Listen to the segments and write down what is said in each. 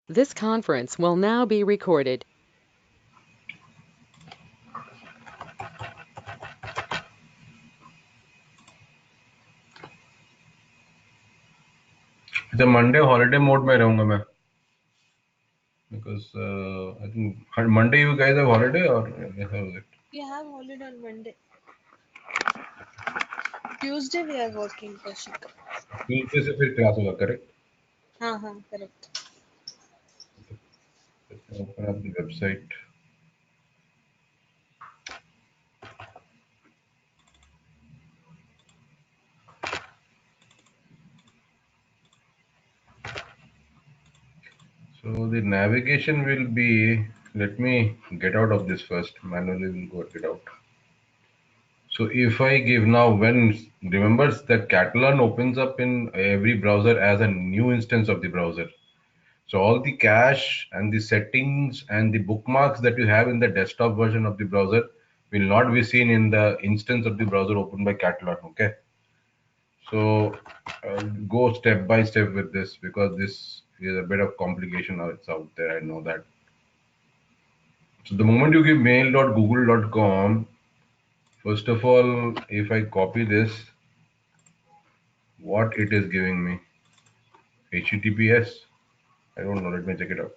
This conference will now be recorded. The Monday holiday mode में रहूँगा मैं because I think Monday you guys have holiday or how is it? We have holiday on Monday. Tuesday we are working, Kaushik. Tuesday से फिर class होगा correct? हाँ, correct. Let me open up the website. So the navigation will be. Let me get out of this first. Manually we'll work it out. So if I give now, when remembers that Katalon opens up in every browser as a new instance of the browser. So all the cache and the settings and the bookmarks that you have in the desktop version of the browser will not be seen in the instance of the browser opened by Katalon. Okay. So go step by step with this because this is a bit of complication. Now it's out there. I know that. So the moment you give mail.google.com, first of all, if I copy this, what it is giving me? HTTPS? I don't know. Let me check it out.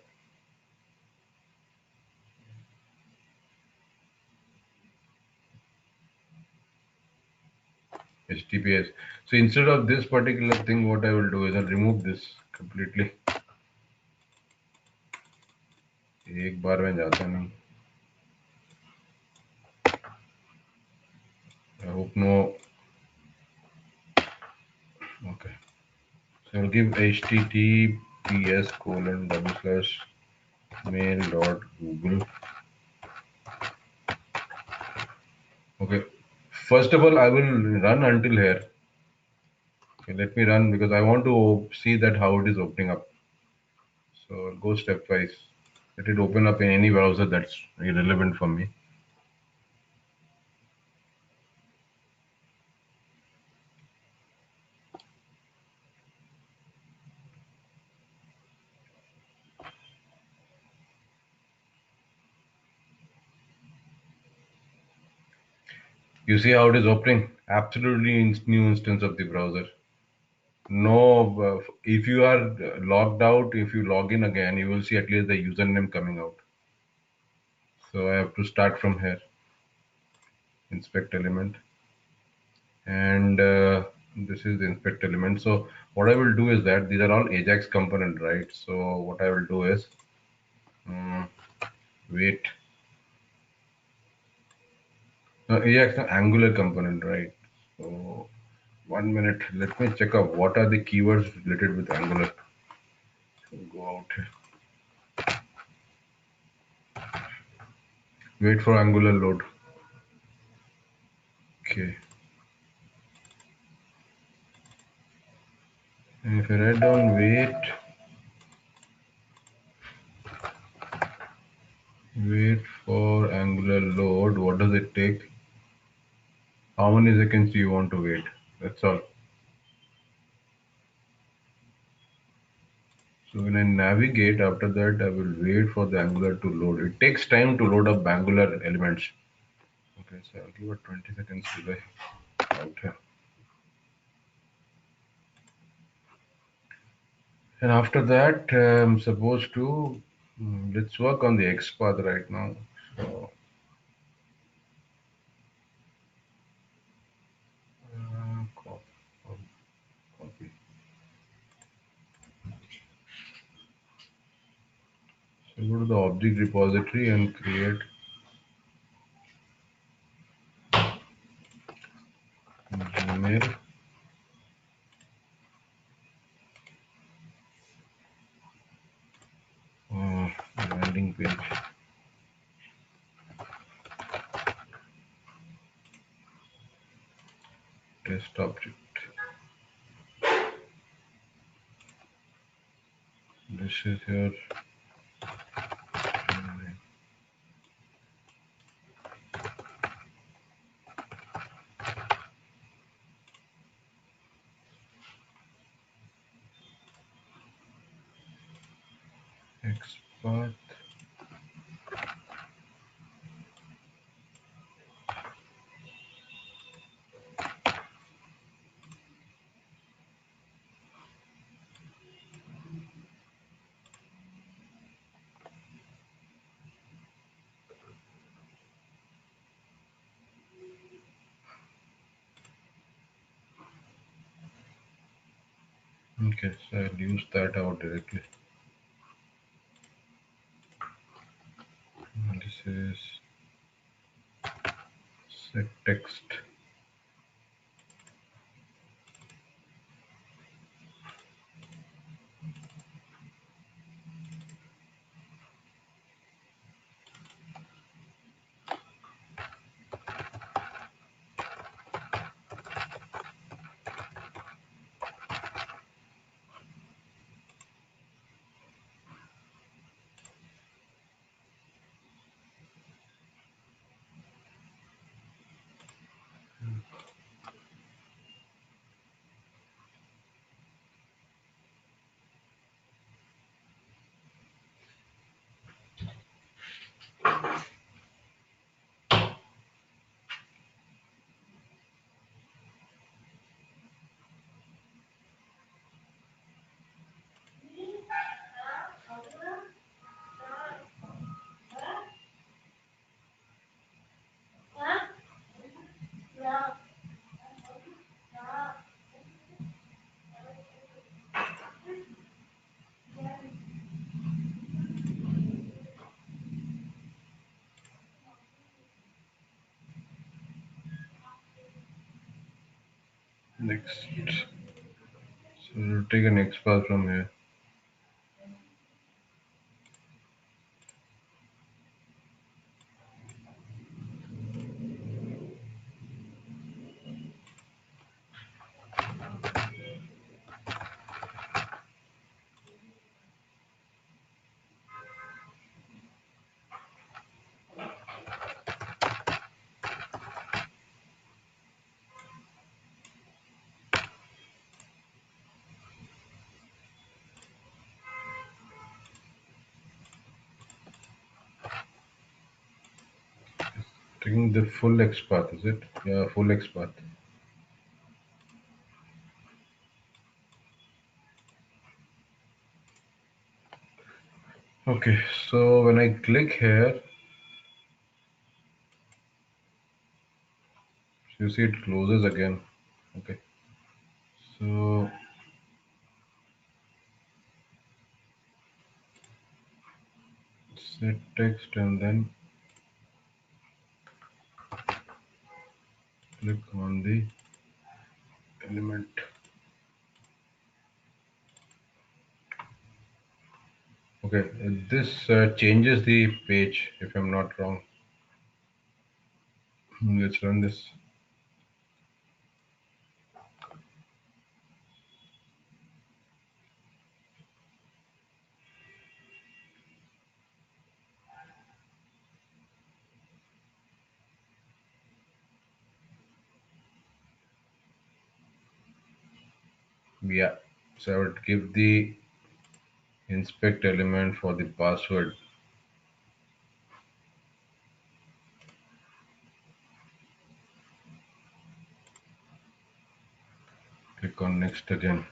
HTTPS. So instead of this particular thing, what I will do is I'll remove this completely. एक बार में जाता नहीं. I hope no. Okay. So I'll give https://mail.google. Okay. First of all, I will run until here. Okay, let me run because I want to see that how it is opening up. So I'll go stepwise. Let it open up in any browser that's irrelevant for me. You see how it is opening? Absolutely new instance of the browser. No, if you are logged out, if you log in again, you will see at least the username coming out. So I have to start from here, inspect element, and this is the inspect element. So what I will do is that these are all Ajax component, right? So what I will do is wait. No, Ajax no, Angular component, right? So 1 minute. Let me check out what are the keywords related with Angular. So go out here. Wait for Angular load. Okay. And if I write down wait for Angular load, what does it take? How many seconds do you want to wait? That's all. So when I navigate, after that I will wait for the Angular to load. It takes time to load up Angular elements. Okay, so I'll give it 20 seconds delay out here. And after that, I'm supposed to let's work on the XPath right now. So, copy. So go to the object repository and create Gmail. Landing page. Test object. This is your XPath. Okay, so I'll use that out directly. Analysis, set text. Next, so we'll take an XPath from here. Taking the full XPath, is it? Yeah, full XPath. Okay, so when I click here, you see it closes again. Okay, so set text and then click on the element. Okay, this changes the page if I'm not wrong. Let's run this. Yeah, so I would give the inspect element for the password. Click on next again.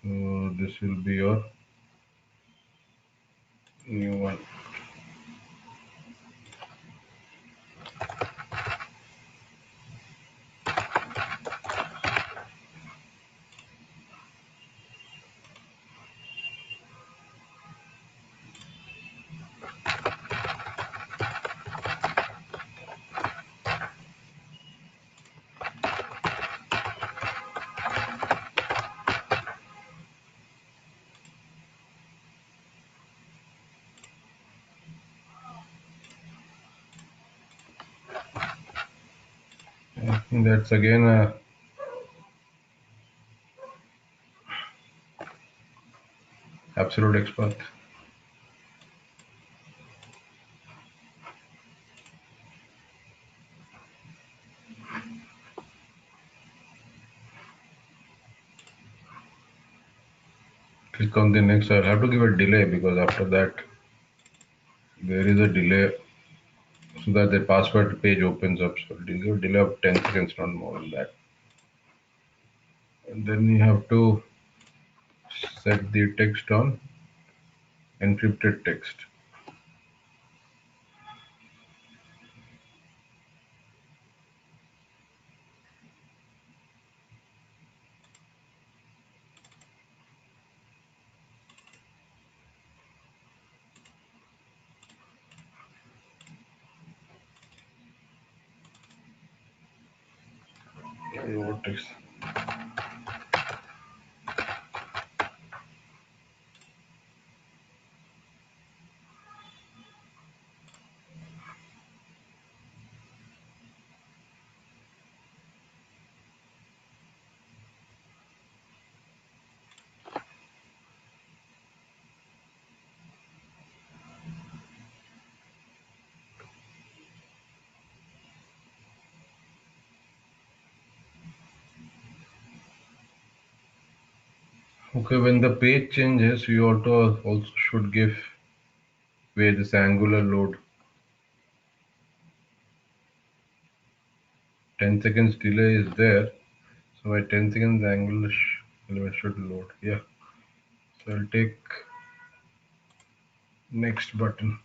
So this will be your new one. I think that's again a absolute expert. Click come the next. I'll have to give a delay because after that there is a delay so that the password page opens up. So it will give a delay of 10 seconds, not more than that. And then you have to set the text on encrypted text. What text? Okay, when the page changes, you also should give where this angular load 10 seconds delay is there. So my 10 seconds angular element should load. Yeah. So I'll take next button.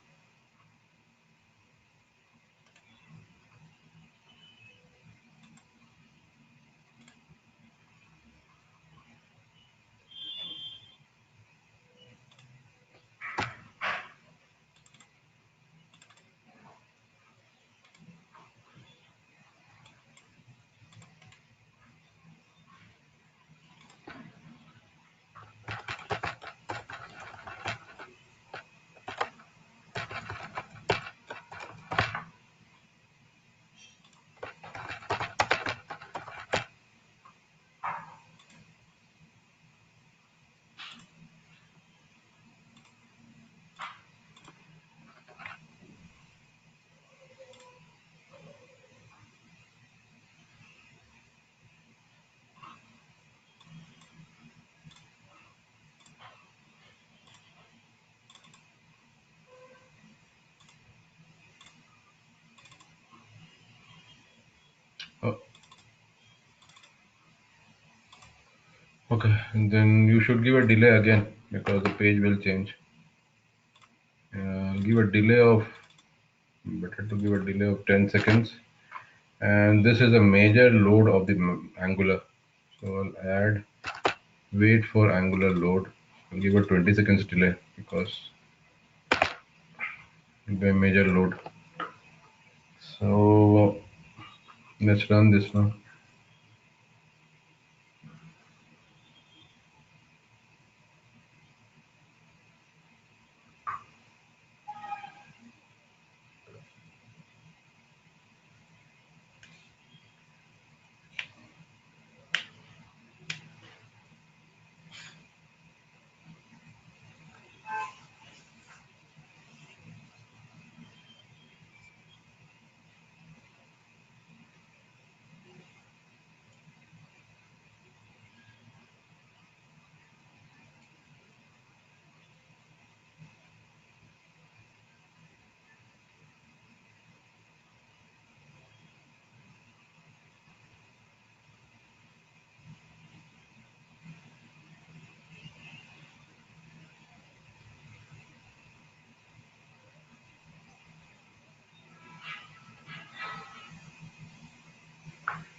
Oh, okay, and then you should give a delay again because the page will change. Give a delay of better to give a delay of 10 seconds, and this is a major load of the angular. So I'll add wait for angular load. I'll give a 20 seconds delay because it'll be a major load. So let's run this now.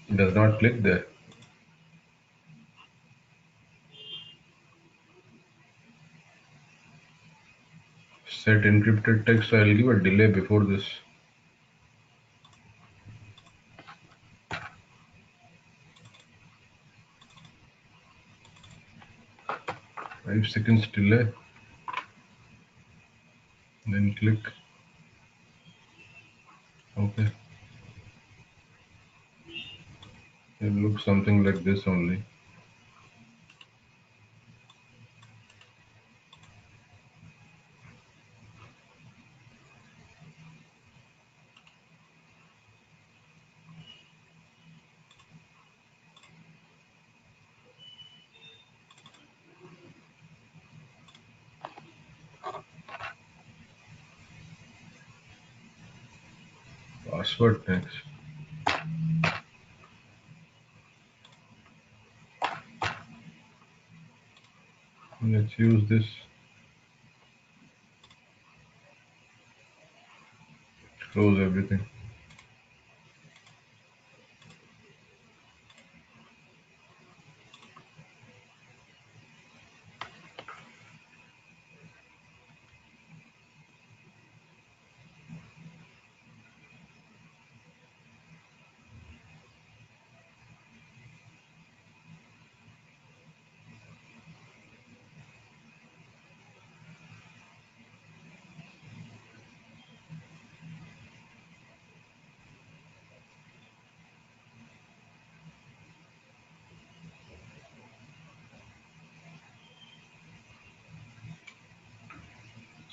It does not click there. Set encrypted text. So I'll give a delay before this. 5 seconds delay. Then click. Okay. It looks something like this only. Password next. Let's use this. Close everything.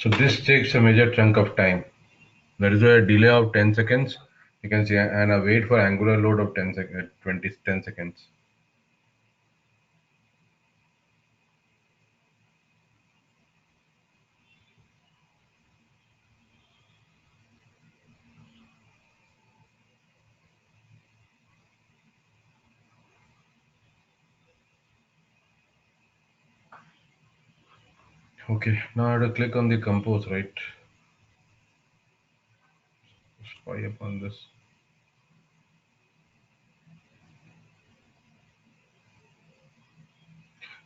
So this takes a major chunk of time. There is a delay of 10 seconds. You can see, and a wait for angular load of 10 seconds. Okay, now I have to click on the compose, right? Spy upon this.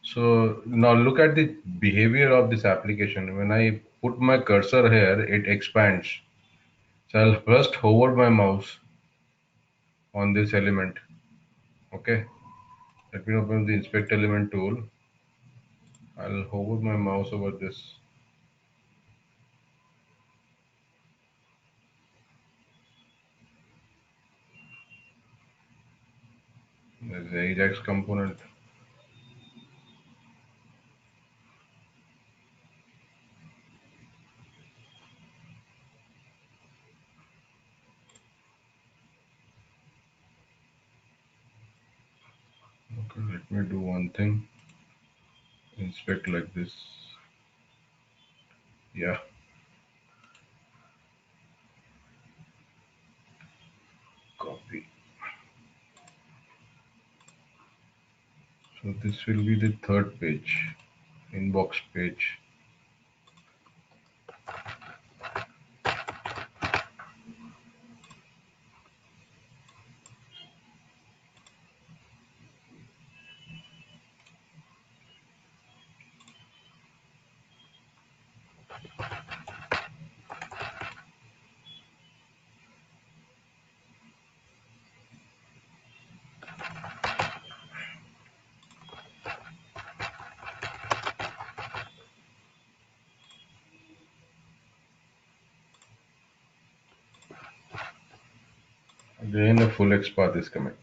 So now look at the behavior of this application. When I put my cursor here, it expands. So I'll first hover my mouse on this element. Okay, let me open the inspect element tool. I'll hover my mouse over this. There's the Ajax component. Okay, let me do one thing. Inspect like this. Yeah. Copy. So this will be the third page, inbox page. Again, a full X path is coming.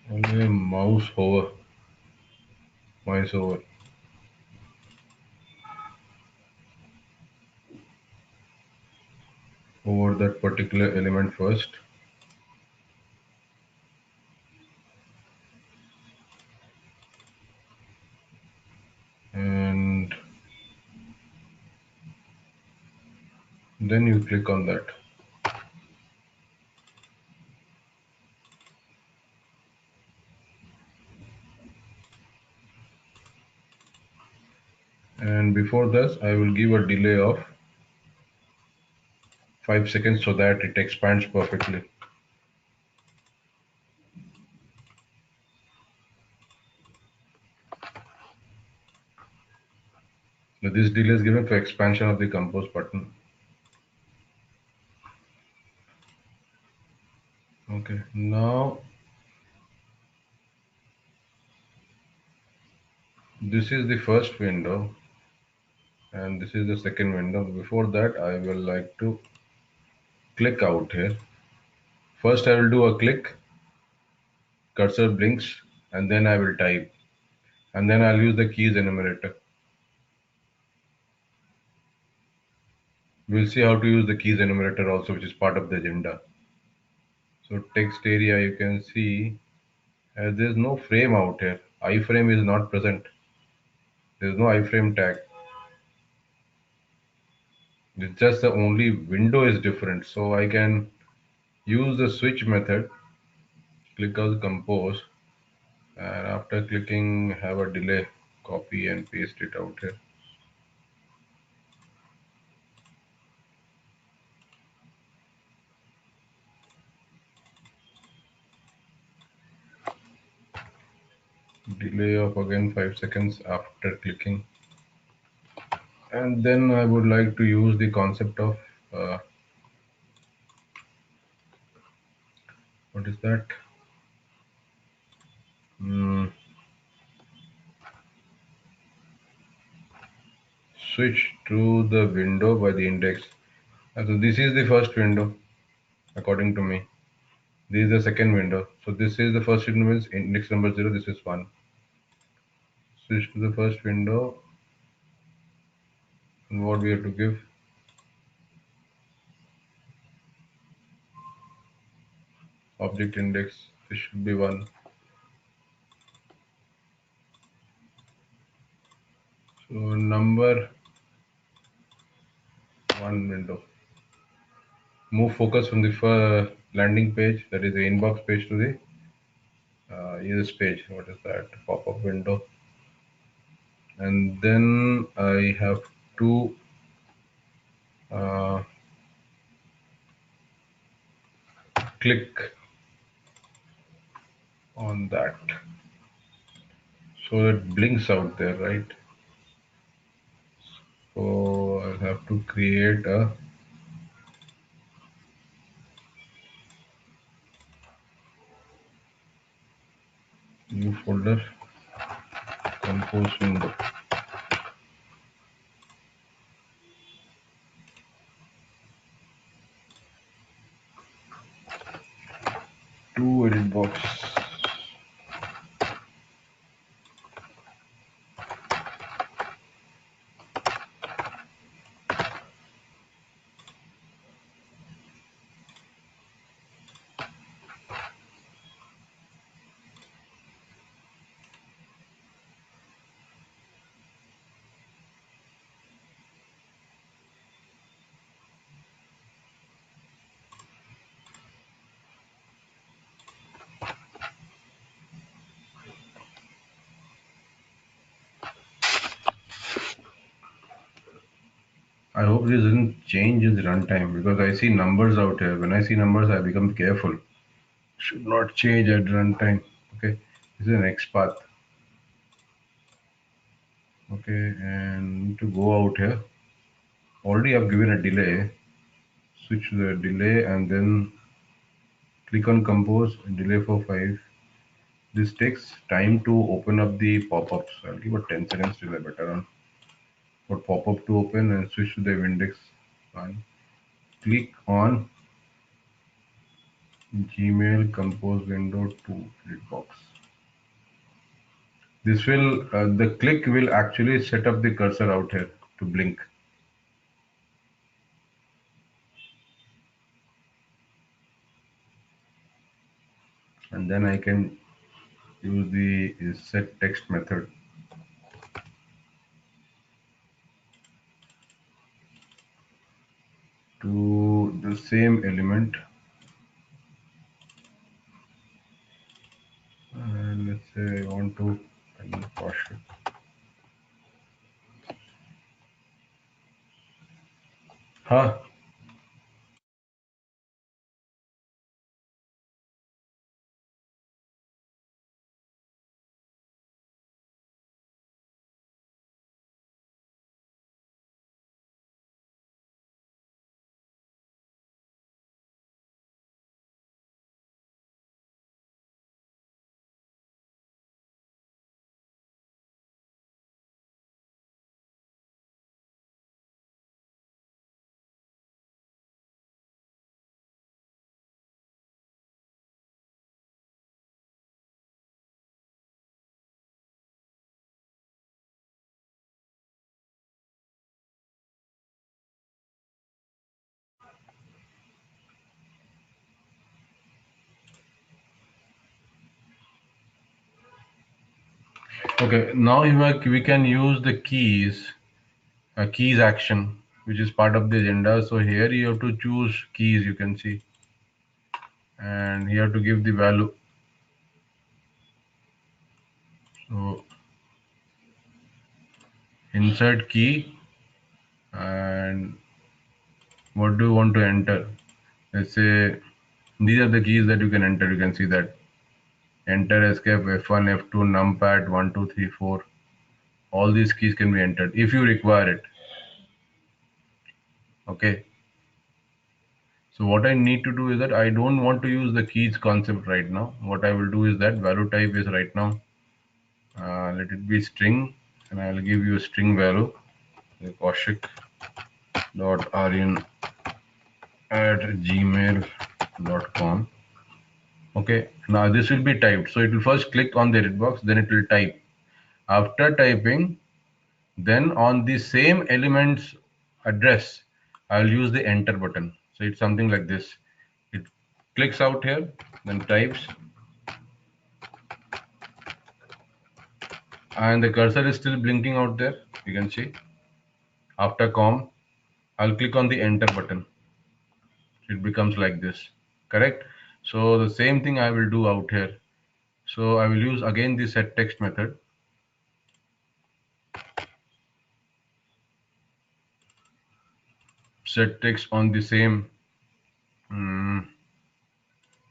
Only a mouse hover, mouse over that particular element first. And then you click on that. And before this, I will give a delay of 5 seconds so that it expands perfectly. Now this delay is given for expansion of the compose button. Okay, now this is the first window. and this is the second window. Before that, I will like to click out here. First, I will do a click, cursor blinks, and then I will type, and then I'll use the keys enumerator. We'll see how to use the keys enumerator also, which is part of the agenda. So text area, you can see there's no frame out here. Iframe is not present. There's no iframe tag. It's just the only window is different. So I can use the switch method, click on compose, and after clicking have a delay, copy and paste it out here. Delay of again 5 seconds after clicking. And then I would like to use the concept of what is that? Mm, Switch to the window by the index. So this is the first window according to me. This is the second window. So this is the first window means index number 0. This is 1. Switch to the first window. And what we have to give? Object index. This should be 1. So number 1 window. Move focus from the landing page, that is the inbox page, to the users page. What is that? Pop-up window. And then I have to uh, click on that. So it blinks out there, right? So I have to create a new folder, compose window. To edit box. I hope this doesn't change its runtime because I see numbers out here. When I see numbers, I become careful. Should not change at runtime. Okay, this is the next path. Okay, and to go out here, already I've given a delay. Switch to the delay and then click on compose and delay for 5. This takes time to open up the pop-ups. I'll give it 10 seconds till I better on for pop-up to open and switch to the index one. Click on Gmail compose window to edit box. This will the click will actually set up the cursor out here to blink. And then I can use the set text method to the same element. And let's say I want to Kaushik. Huh? Okay, now we can use the keys action, which is part of the agenda. So here you have to choose keys, you can see, and you have to give the value. So insert key, and what do you want to enter? Let's say these are the keys that you can enter. You can see that enter, escape, F1, F2, numpad, 1, 2, 3, 4. All these keys can be entered if you require it. Okay. So what I need to do is that I don't want to use the keys concept right now. What I will do is that value type is right now, let it be string, and I will give you a string value, Kaushik dot aryan at gmail.com. Okay, now this will be typed. So it will first click on the edit box, then it will type. After typing, then on the same element's address, I'll use the enter button. So it's something like this. It clicks out here, then types, and the cursor is still blinking out there. You can see. After com, I'll click on the enter button. It becomes like this. Correct? So the same thing I will do out here. So I will use again the set text method. Set text on the same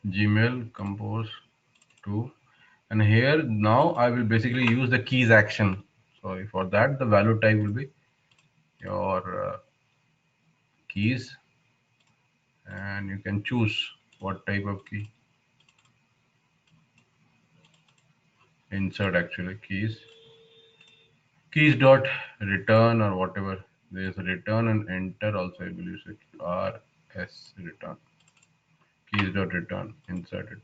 Gmail compose to, and here now I will basically use the keys action. So for that the value type will be your keys, and you can choose what type of key. Insert actually keys dot return or whatever. There is a return and enter also, I believe it rs return, keys dot return, insert it.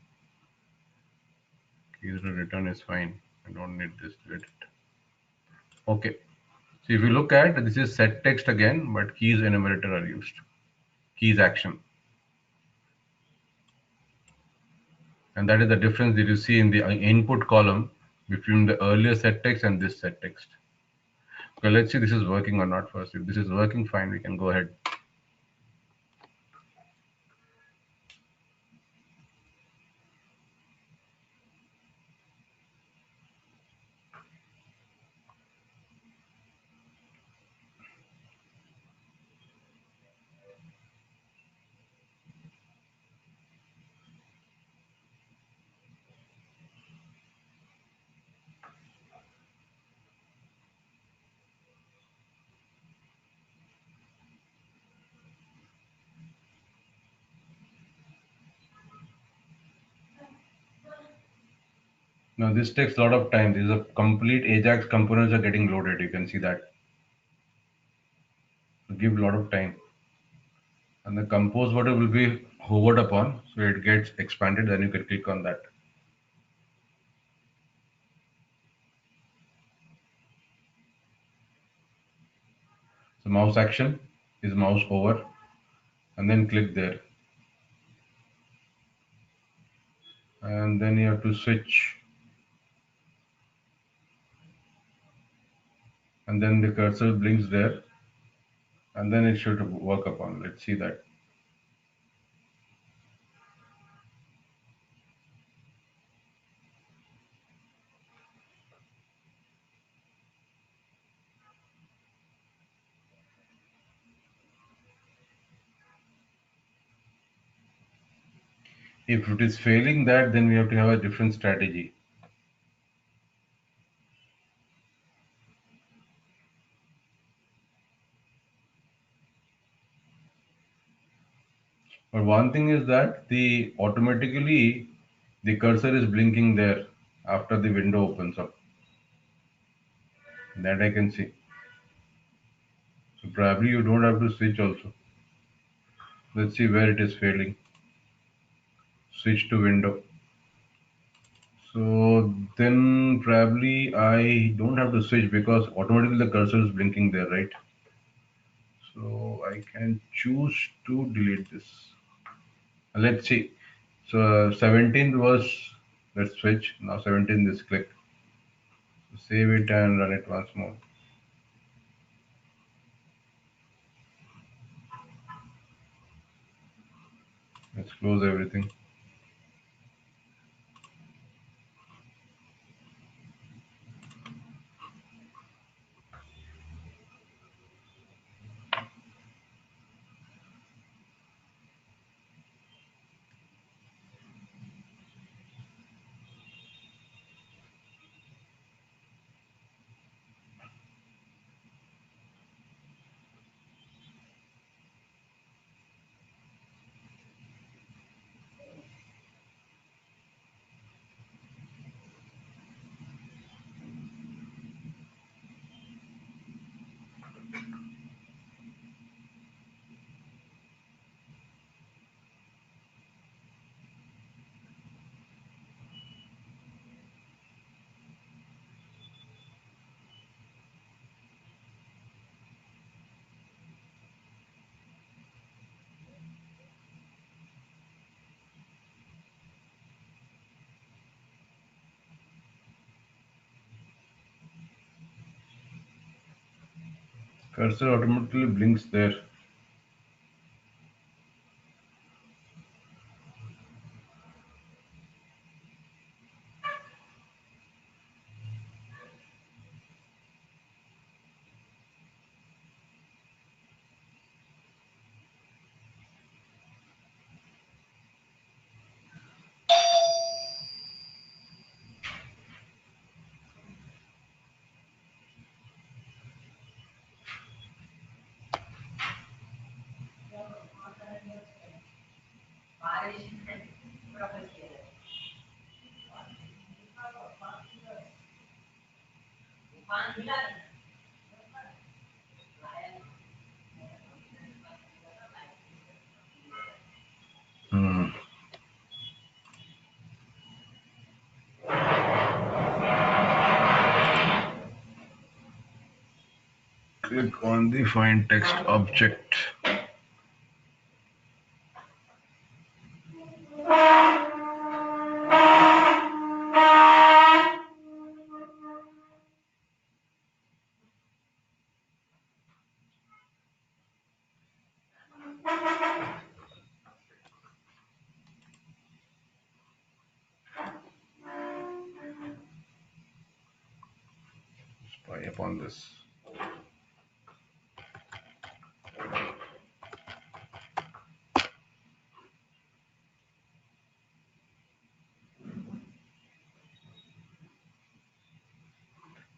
Keys dot return is fine. I don't need this, delete it. Okay. So if you look at this is set text again, but keys enumerator are used. Keys action. And that is the difference that you see in the input column between the earlier set text and this set text. Okay, let's see this is working or not first. If this is working fine, we can go ahead. Now this takes a lot of time. These are complete Ajax components are getting loaded. You can see that. So give a lot of time. And the compose button will be hovered upon, so it gets expanded. Then you can click on that. So mouse action is mouse over, and then click there. And then you have to switch, and then the cursor blinks there, and then it should work upon. Let's see that. If it is failing that, then we have to have a different strategy. But one thing is that the automatically the cursor is blinking there after the window opens up. That I can see. So probably you don't have to switch also. Let's see where it is failing. Switch to window. So then probably I don't have to switch because automatically the cursor is blinking there, right? So I can choose to delete this. Let's see. So 17th was, let's switch. Now 17th is click. Save it and run it once more. Let's close everything. Cursor automatically blinks there. Hmm. Click on the find text object. Spy upon this.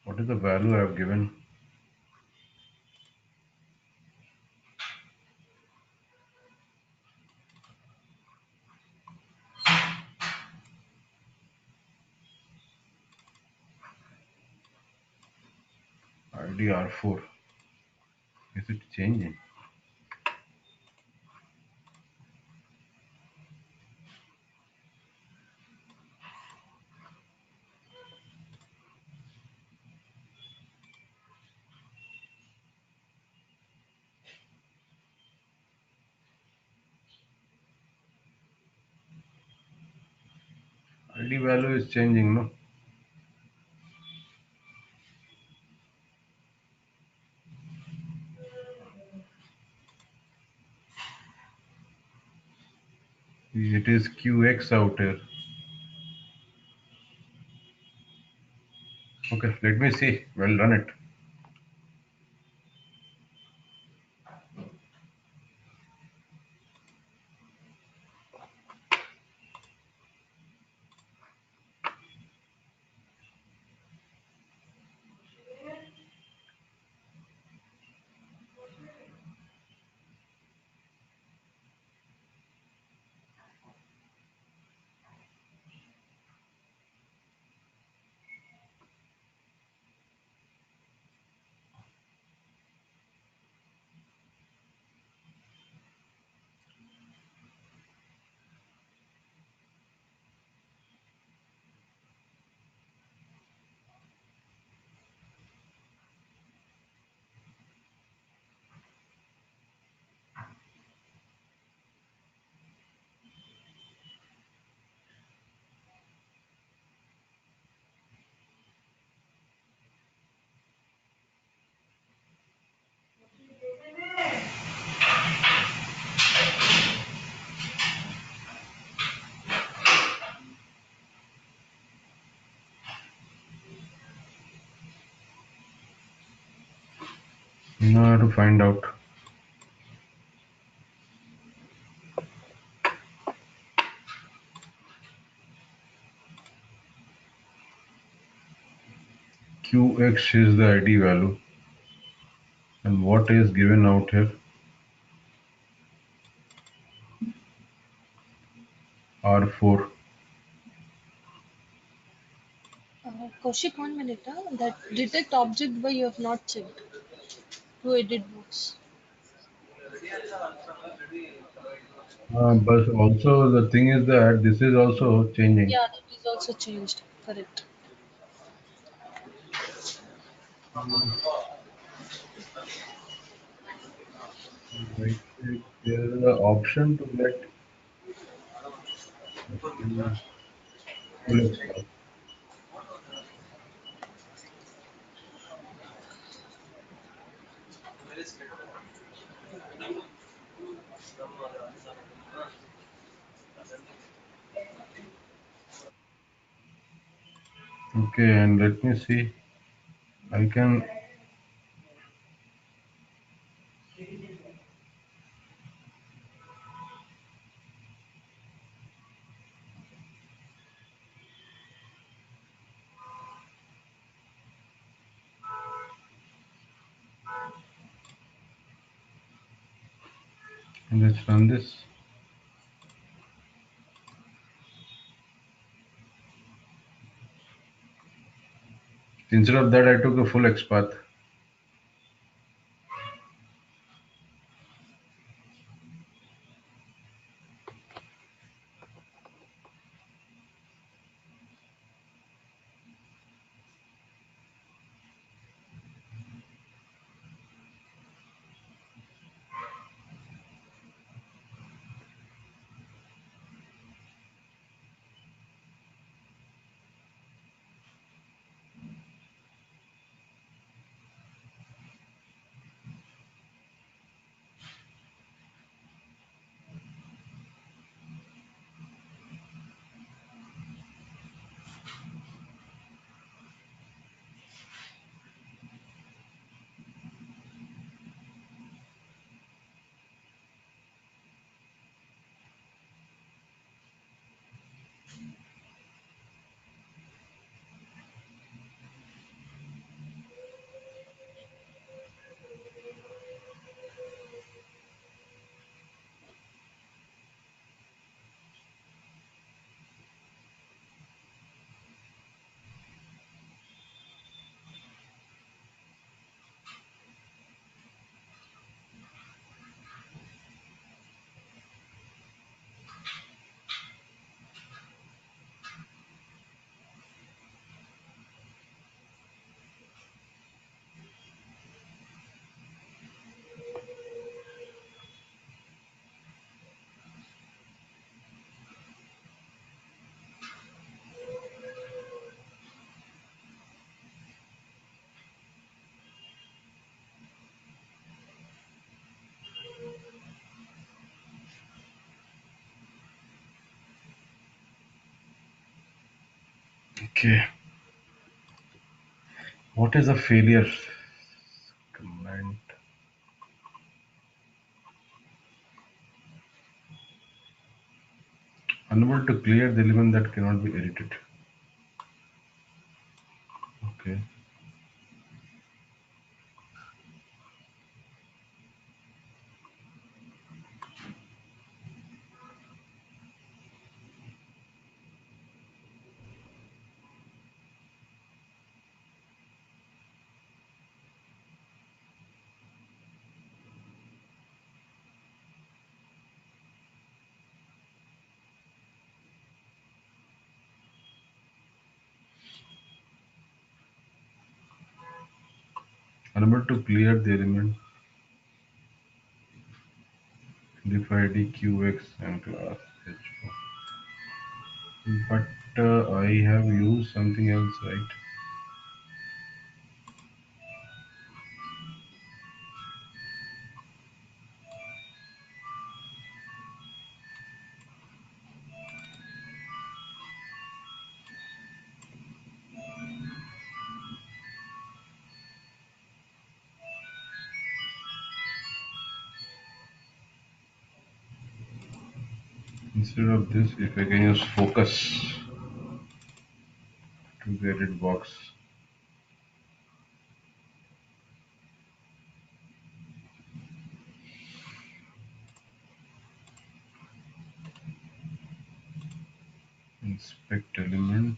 What is the value I have given? ID R4. Is it changing? ID value is changing, no? It is QX out here. Okay, let me see. Well, run it. Now I have to find out. QX is the ID value. And what is given out here? R4. Kaushik, 1 minute. That detect object by you have not checked. To edit box. But also the thing is that this is also changing. Yeah, that is also changed. Correct. Right. There is an option to get full extra. Okay, and let me see. I can. Let's run this. Instead of that, I took a full XPath. Okay. What is a failure? Command. Unable to clear the element that cannot be edited. Okay. Unable to clear the element. Diff ID QX and class H4. But I have used something else, right? Instead of this, if I can use focus to get it box. Inspect element.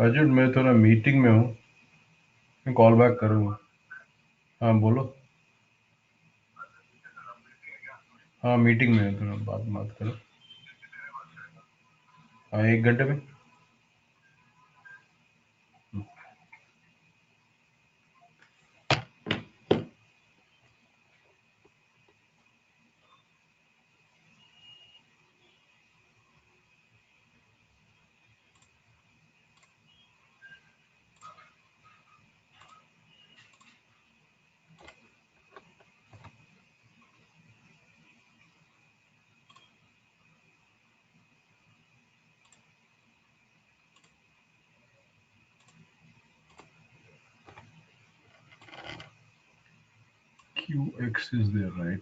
Arjun मैं थोड़ा meeting में हूँ, मैं call back करूँगा। हाँ बोलो। हाँ meeting में है, थोड़ा बात बात करो। हाँ 1 घंटे में। QX is there, right?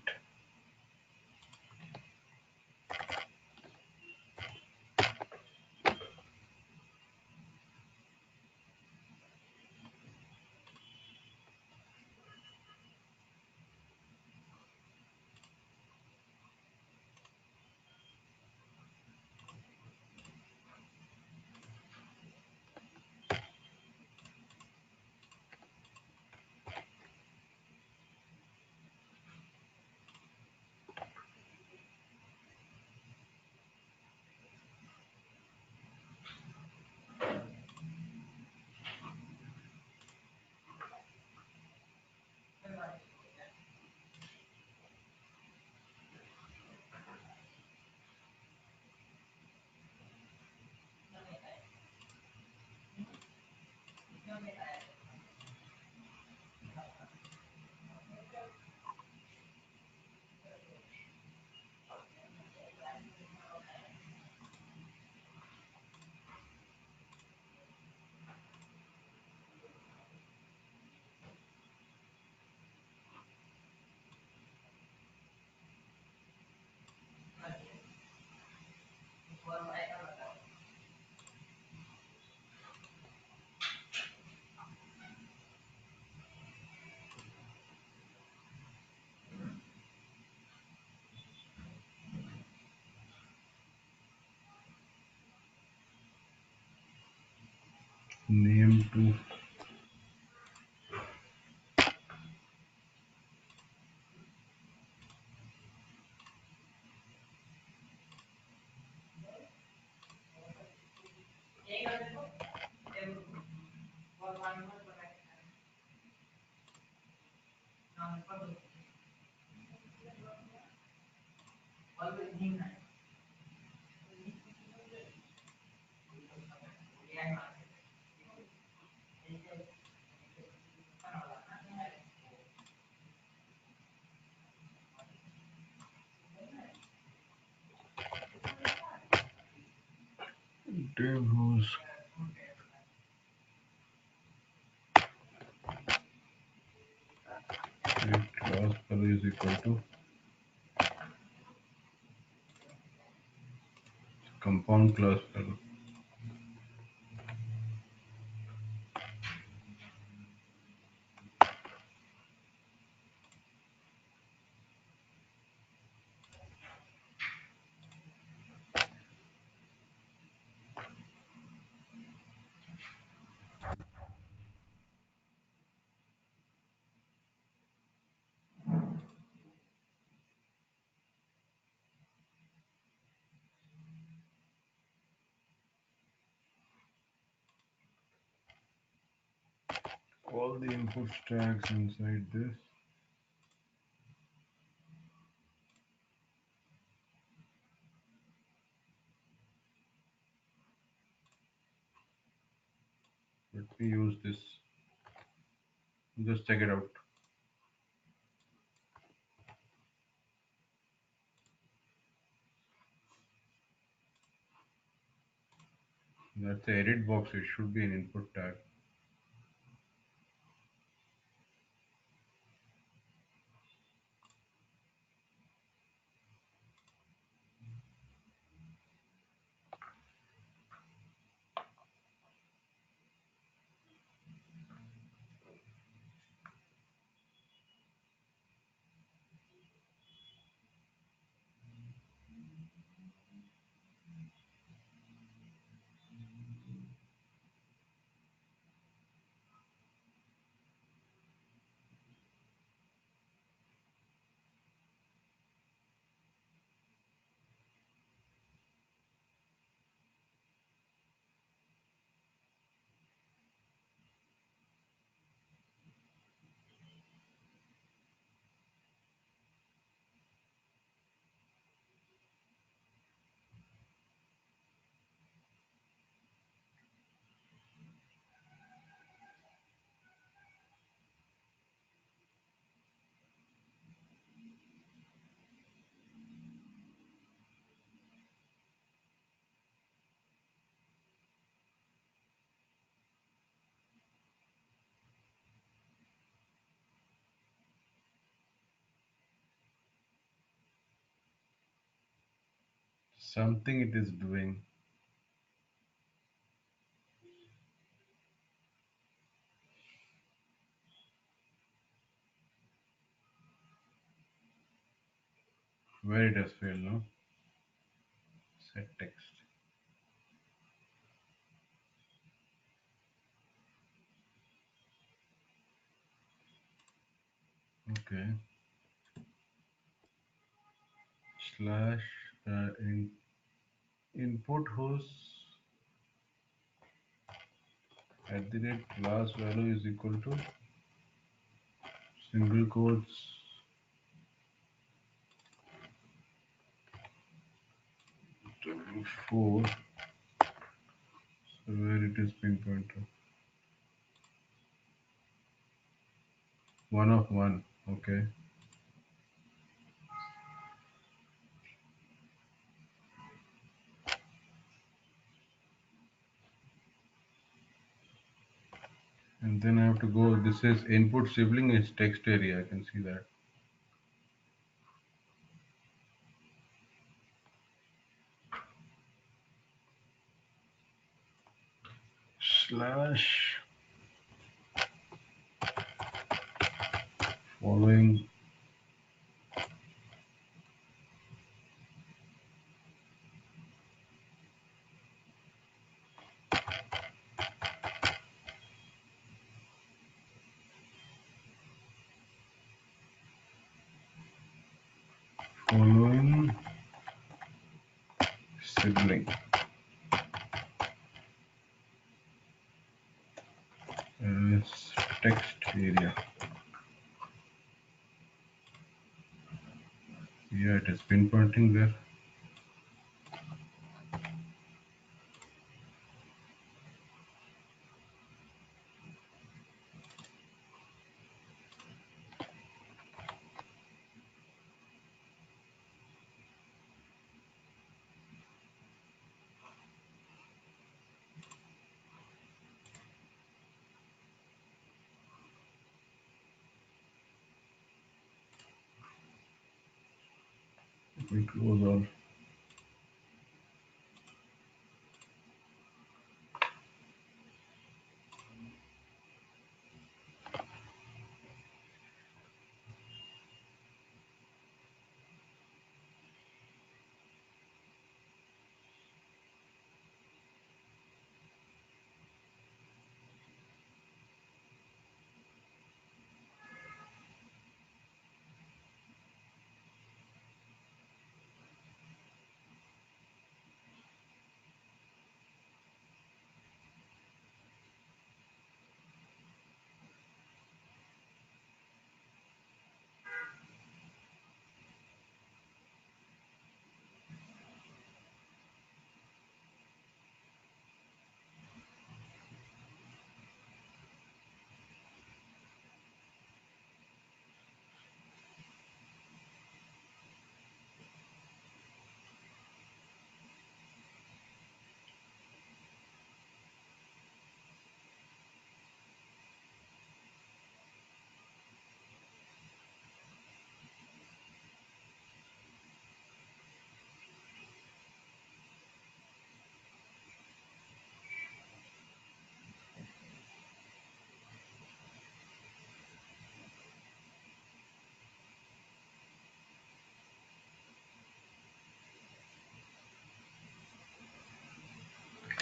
Name to class value is equal to compound class value. All the input stacks inside this. Let me use this. Just check it out. That's the edit box. It should be an input tag. Something it is doing. Where it has failed, no? Set text. Okay. Slash input host at the rate class value is equal to single quotes 24. So where it is pinpointed. 1 of 1. Okay. And then I have to go. This is input sibling is text area. I can see that. Slash following following sibling as text area. Yeah, it is pinpointing there. We close all.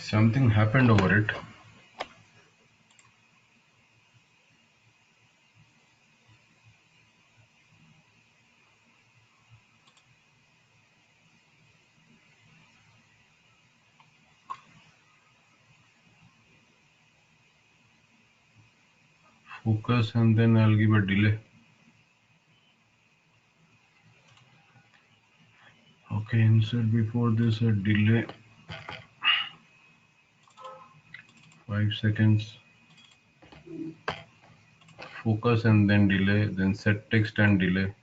Something happened over it. Focus and then I'll give a delay. Okay, insert before this a delay. 5 seconds. Focus and then delay. Then set text and delay.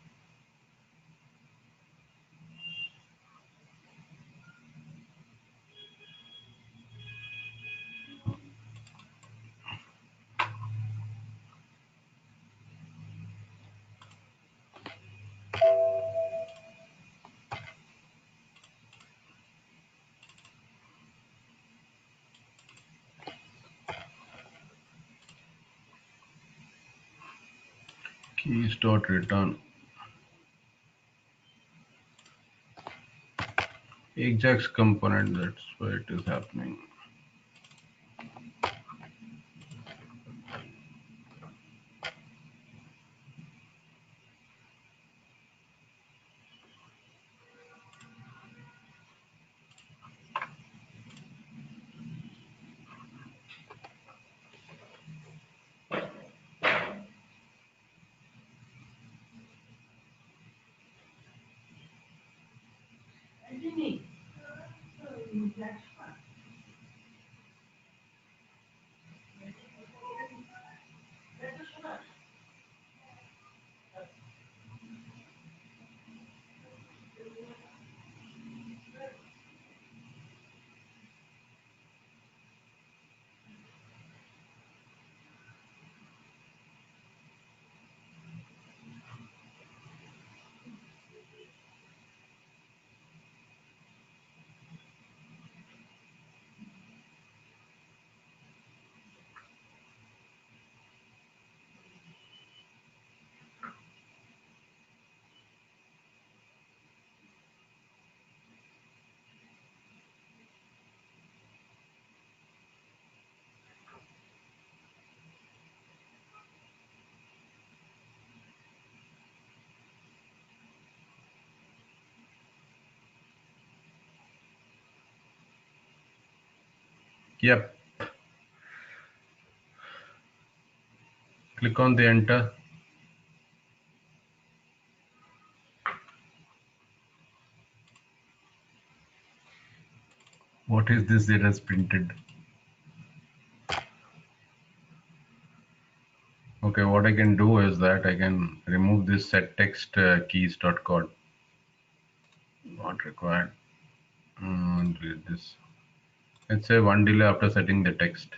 Keys dot return. Ajax component. That's why it is happening. Yep. Click on the enter. What is this that has printed? Okay, what I can do is that I can remove this set text keys dot code. Not required. Delete this. Let's say one delay after setting the text.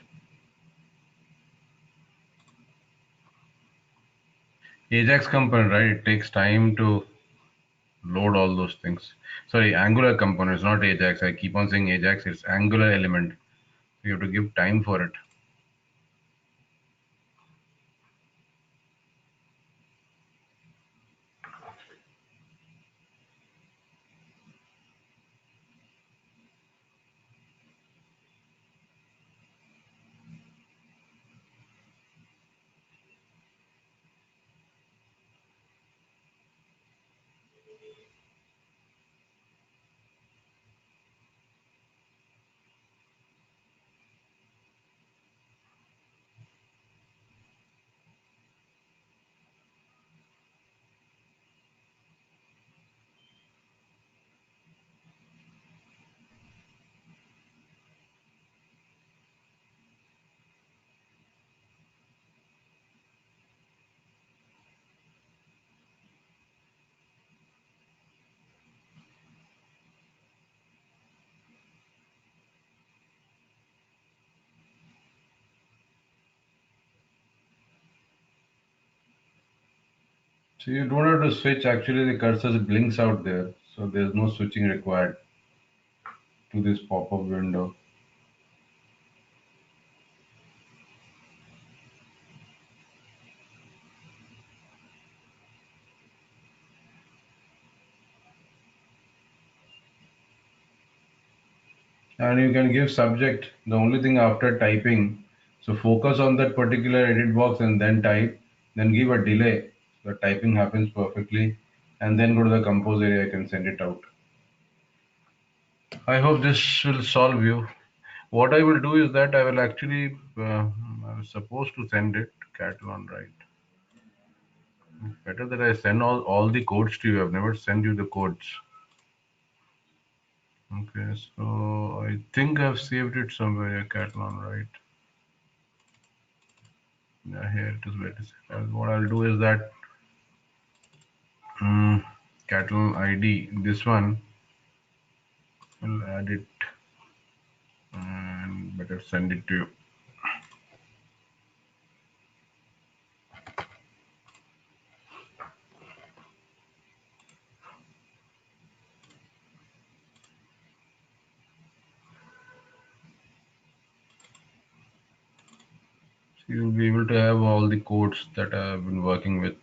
Ajax component, right? It takes time to load all those things. Sorry, Angular components, not Ajax. I keep on saying Ajax. It's Angular element. You have to give time for it. So you don't have to switch. Actually, the cursor blinks out there. So there's no switching required to this pop-up window. And you can give subject the only thing after typing. So focus on that particular edit box and then type. Then give a delay. The typing happens perfectly. And then go to the compose area. I can send it out. I hope this will solve you. What I will do is that I will actually, I was supposed to send it, Katalon, right? Better that I send all the codes to you. I've never sent you the codes. Okay, so I think I've saved it somewhere, yeah, Katalon, right? Yeah, here it is. Where it is. What I'll do is that Katalon ID, this one, I'll add it and better send it to you. So you'll be able to have all the codes that I've been working with.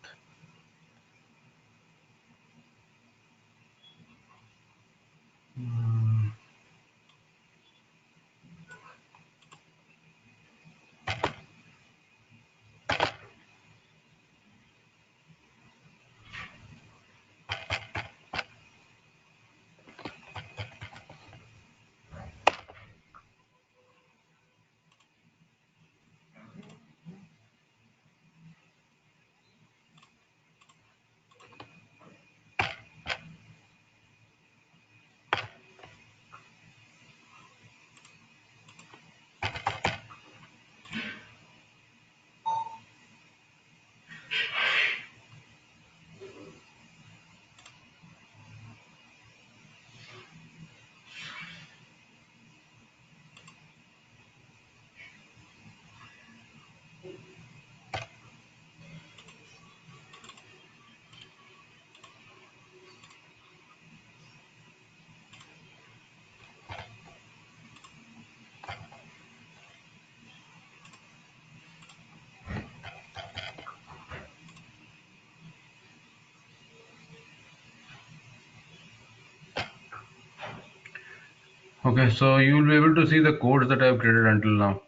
Okay, so you will be able to see the codes that I've created until now.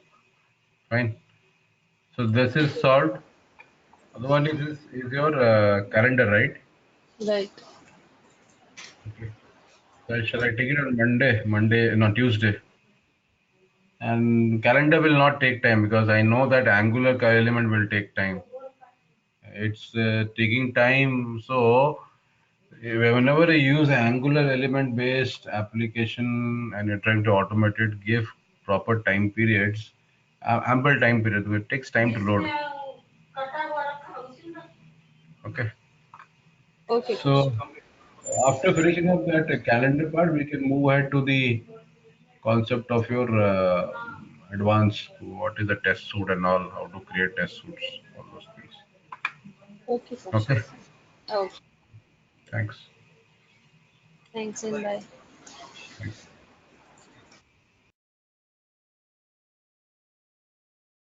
Fine. So this is solved. Other one is your calendar, right? Right. Okay. So shall I take it on Monday? Monday, no, Tuesday. And calendar will not take time because I know that Angular element will take time. It's taking time. So whenever you use Angular element based application and you're trying to automate it, give proper time periods, ample time period. It takes time to load. Okay. Okay, Kaushik. So after finishing up that calendar part, we can move ahead to the concept of your advanced. What is the test suite and all? How to create test suites? All those things. Okay, Kaushik. Okay. Okay. Thanks. Thanks and bye. Right.